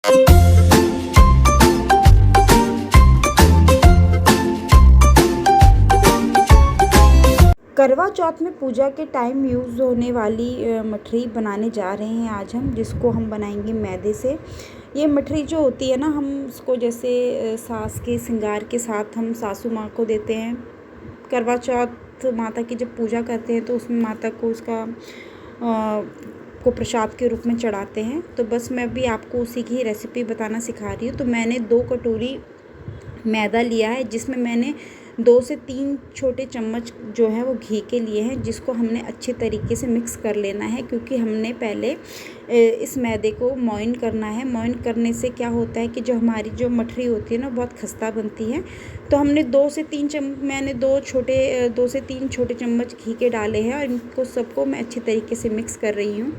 करवा चौथ में पूजा के टाइम यूज़ होने वाली मठरी बनाने जा रहे हैं आज हम, जिसको हम बनाएंगे मैदे से। ये मठरी जो होती है ना, हम उसको जैसे सास के श्रृंगार के साथ हम सासू माँ को देते हैं। करवा चौथ माता की जब पूजा करते हैं तो उसमें माता को उसका को प्रसाद के रूप में चढ़ाते हैं। तो बस मैं भी आपको उसी की रेसिपी बताना सिखा रही हूँ। तो मैंने 2 कटोरी मैदा लिया है, जिसमें मैंने 2 से 3 छोटे चम्मच जो है वो घी के लिए हैं, जिसको हमने अच्छे तरीके से मिक्स कर लेना है, क्योंकि हमने पहले इस मैदे को मॉइन करना है। मॉइन करने से क्या होता है कि जो हमारी जो मठरी होती है ना, बहुत खस्ता बनती है। तो हमने 2 से 3 मैंने 2 से 3 छोटे चम्मच घी के डाले हैं, और इनको सबको मैं अच्छे तरीके से मिक्स कर रही हूँ।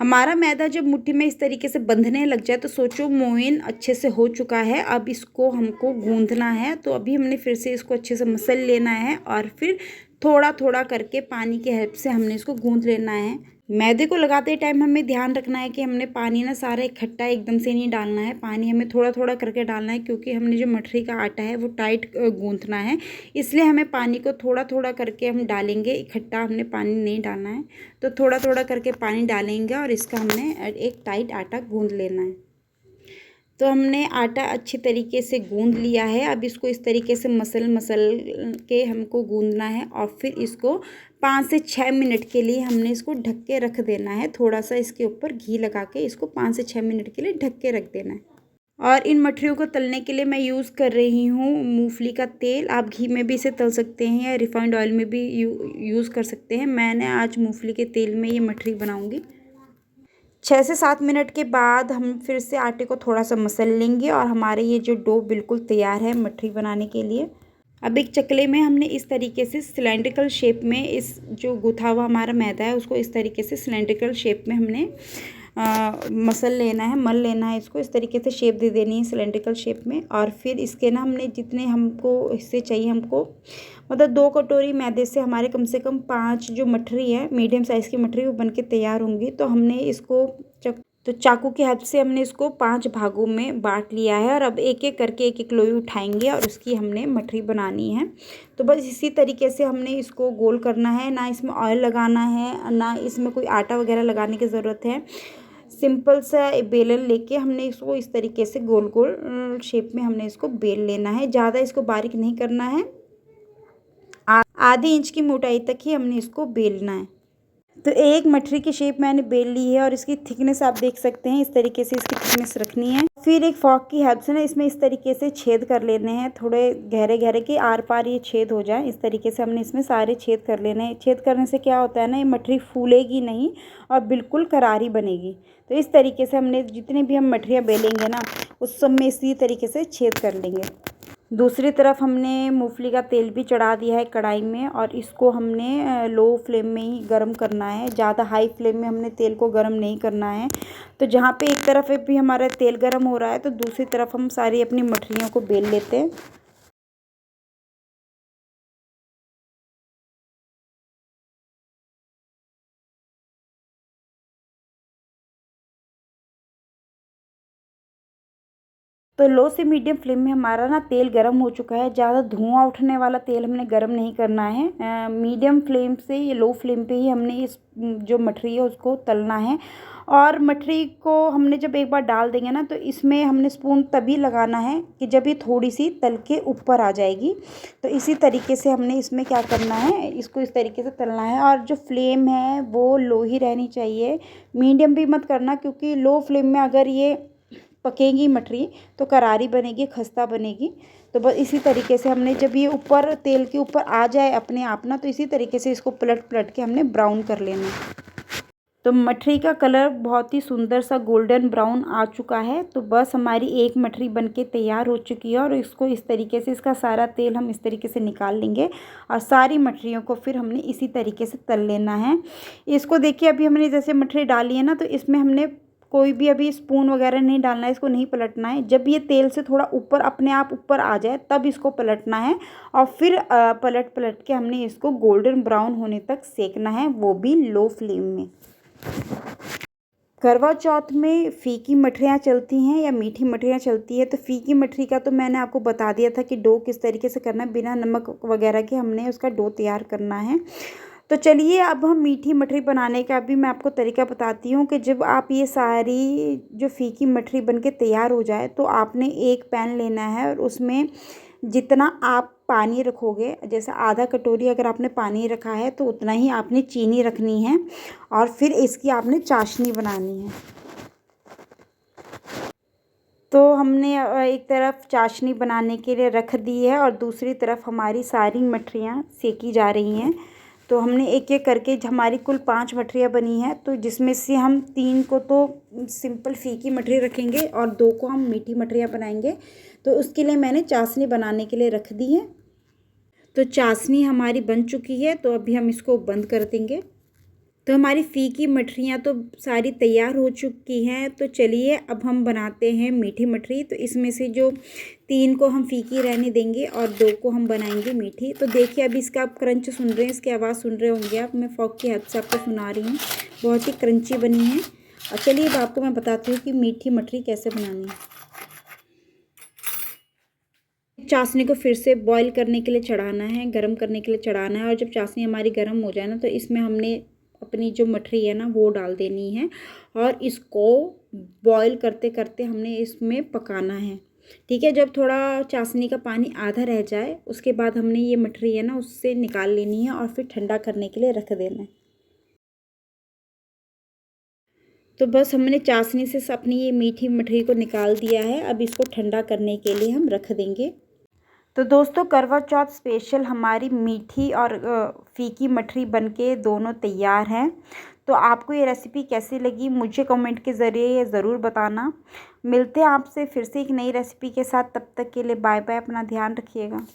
हमारा मैदा जब मुट्ठी में इस तरीके से बंधने लग जाए तो सोचो मोइन अच्छे से हो चुका है। अब इसको हमको गूंथना है। तो अभी हमने फिर से इसको अच्छे से मसल लेना है, और फिर थोड़ा थोड़ा करके पानी की हेल्प से हमने इसको गूंथ लेना है। मैदे को लगाते टाइम हमें ध्यान रखना है कि हमने पानी ना सारा इकट्ठा एकदम से नहीं डालना है। पानी हमें थोड़ा थोड़ा करके डालना है, क्योंकि हमने जो मठरी का आटा है वो टाइट गूंथना है। इसलिए हमें पानी को थोड़ा थोड़ा करके हम डालेंगे, इकट्ठा हमने पानी नहीं डालना है। तो थोड़ा थोड़ा करके पानी डालेंगे, और इसका हमने एक टाइट आटा गूंथ लेना है। तो हमने आटा अच्छी तरीके से गूंथ लिया है। अब इसको इस तरीके से मसल के हमको गूंथना है, और फिर इसको 5 से 6 मिनट के लिए हमने इसको ढक के रख देना है। थोड़ा सा इसके ऊपर घी लगा के इसको 5 से 6 मिनट के लिए ढक के रख देना है। और इन मठरियों को तलने के लिए मैं यूज़ कर रही हूँ मूंगफली का तेल। आप घी में भी इसे तल सकते हैं, या रिफाइंड ऑयल में भी यूज़ कर सकते हैं। मैंने आज मूंगफली के तेल में ये मठरी बनाऊँगी। 6 से 7 मिनट के बाद हम फिर से आटे को थोड़ा सा मसल लेंगे, और हमारे ये जो डो बिल्कुल तैयार है मठरी बनाने के लिए। अब एक चकले में हमने इस तरीके से सिलेंड्रिकल शेप में इस जो गुथा हुआ हमारा मैदा है उसको इस तरीके से सिलेंड्रिकल शेप में हमने मसल लेना है, मल लेना है। इसको इस तरीके से शेप दे देनी है सिलेंड्रिकल शेप में। और फिर इसके ना हमने जितने हमको हिस्से चाहिए, हमको मतलब 2 कटोरी मैदे से हमारे कम से कम 5 जो मठरी है, मीडियम साइज़ की मठरी, वो बन के तैयार होंगी। तो हमने इसको चाकू की हेल्प से हमने इसको 5 भागों में बांट लिया है, और अब एक एक करके एक एक लोई उठाएंगे और उसकी हमने मठरी बनानी है। तो बस इसी तरीके से हमने इसको गोल करना है। ना इसमें ऑयल लगाना है, ना इसमें कोई आटा वगैरह लगाने की ज़रूरत है। सिंपल सा बेलन लेके हमने इसको इस तरीके से गोल गोल शेप में हमने इसको बेल लेना है। ज़्यादा इसको बारीक नहीं करना है, आधे इंच की मोटाई तक ही हमने इसको बेलना है। तो एक मठरी की शेप मैंने बेल ली है, और इसकी थिकनेस आप देख सकते हैं, इस तरीके से इसकी थिकनेस रखनी है। फिर एक फॉक की हेल्प से ना इसमें इस तरीके से छेद कर लेने हैं, थोड़े गहरे गहरे के आर पार ये छेद हो जाए। इस तरीके से हमने इसमें सारे छेद कर लेने हैं। छेद करने से क्या होता है ना, ये मठरी फूलेगी नहीं और बिल्कुल करारी बनेगी। तो इस तरीके से हमने जितने भी हम मठरियाँ बेलेंगे ना, उस सब में इसी तरीके से छेद कर लेंगे। दूसरी तरफ हमने मूंगफली का तेल भी चढ़ा दिया है कढ़ाई में, और इसको हमने लो फ्लेम में ही गर्म करना है। ज़्यादा हाई फ्लेम में हमने तेल को गर्म नहीं करना है। तो जहाँ पे एक तरफ भी हमारा तेल गर्म हो रहा है, तो दूसरी तरफ हम सारी अपनी मठरियों को बेल लेते हैं। तो लो से मीडियम फ्लेम में हमारा ना तेल गरम हो चुका है। ज़्यादा धुआं उठने वाला तेल हमने गरम नहीं करना है। मीडियम फ्लेम से, ये लो फ्लेम पे ही हमने इस जो मठरी है उसको तलना है। और मठरी को हमने जब एक बार डाल देंगे ना, तो इसमें हमने स्पून तभी लगाना है कि जब ये थोड़ी सी तल के ऊपर आ जाएगी। तो इसी तरीके से हमने इसमें क्या करना है, इसको इस तरीके से तलना है। और जो फ्लेम है वो लो ही रहनी चाहिए, मीडियम भी मत करना, क्योंकि लो फ्लेम में अगर ये पकेगी मठरी तो करारी बनेगी, खस्ता बनेगी। तो बस इसी तरीके से हमने जब ये ऊपर तेल के ऊपर आ जाए अपने आप ना, तो इसी तरीके से इसको पलट पलट के हमने ब्राउन कर लेना है। तो मठरी का कलर बहुत ही सुंदर सा गोल्डन ब्राउन आ चुका है। तो बस हमारी एक मठरी बनके तैयार हो चुकी है, और इसको इस तरीके से, इसका सारा तेल हम इस तरीके से निकाल लेंगे, और सारी मठरियों को फिर हमने इसी तरीके से तल लेना है। इसको देखिए, अभी हमने जैसे मठरी डाली है ना, तो इसमें हमने कोई भी अभी स्पून वगैरह नहीं डालना है, इसको नहीं पलटना है। जब ये तेल से थोड़ा ऊपर अपने आप ऊपर आ जाए तब इसको पलटना है, और फिर पलट पलट के हमने इसको गोल्डन ब्राउन होने तक सेकना है, वो भी लो फ्लेम में। करवा चौथ में फीकी मठरियाँ चलती हैं या मीठी मठरियाँ चलती है। तो फीकी मठरी का तो मैंने आपको बता दिया था कि डो किस तरीके से करना है, बिना नमक वगैरह के हमने उसका डो तैयार करना है। तो चलिए अब हम मीठी मठरी बनाने का भी मैं आपको तरीका बताती हूँ कि जब आप ये सारी जो फीकी मठरी बन के तैयार हो जाए तो आपने एक पैन लेना है और उसमें जितना आप पानी रखोगे, जैसे आधा कटोरी अगर आपने पानी रखा है तो उतना ही आपने चीनी रखनी है और फिर इसकी आपने चाशनी बनानी है। तो हमने एक तरफ चाशनी बनाने के लिए रख दी है और दूसरी तरफ हमारी सारी मठरियाँ सेकी जा रही हैं। तो हमने एक एक करके हमारी कुल 5 मठरियाँ बनी हैं, तो जिसमें से हम 3 को तो सिंपल फीकी मठरी रखेंगे और 2 को हम मीठी मठरियाँ बनाएंगे। तो उसके लिए मैंने चाशनी बनाने के लिए रख दी है। तो चाशनी हमारी बन चुकी है, तो अभी हम इसको बंद कर देंगे। तो हमारी फीकी मठरियाँ तो सारी तैयार हो चुकी हैं। तो चलिए अब हम बनाते हैं मीठी मठरी। तो इसमें से जो 3 को हम फीकी रहने देंगे और 2 को हम बनाएंगे मीठी। तो देखिए अभी इसका आप क्रंच सुन रहे हैं, इसकी आवाज़ सुन रहे होंगे आप, मैं फॉक की हेल्प से आपको सुना रही हूँ। बहुत ही क्रंची बनी है। और चलिए अब आपको मैं बताती हूँ कि मीठी मठरी कैसे बनानी है। चाशनी को फिर से बॉईल करने के लिए चढ़ाना है, गर्म करने के लिए चढ़ाना है। और जब चाशनी हमारी गर्म हो जाए ना, तो इसमें हमने अपनी जो मठरी है ना वो डाल देनी है और इसको बॉईल करते करते हमने इसमें पकाना है। ठीक है, जब थोड़ा चाशनी का पानी आधा रह जाए उसके बाद हमने ये मठरी है ना उससे निकाल लेनी है और फिर ठंडा करने के लिए रख देना है। तो बस हमने चाशनी से अपनी ये मीठी मठरी को निकाल दिया है। अब इसको ठंडा करने के लिए हम रख देंगे। तो दोस्तों करवा चौथ स्पेशल हमारी मीठी और फीकी मठरी बनके दोनों तैयार हैं। तो आपको ये रेसिपी कैसी लगी मुझे कमेंट के ज़रिए ज़रूर बताना। मिलते हैं आपसे फिर से एक नई रेसिपी के साथ, तब तक के लिए बाय बाय, अपना ध्यान रखिएगा।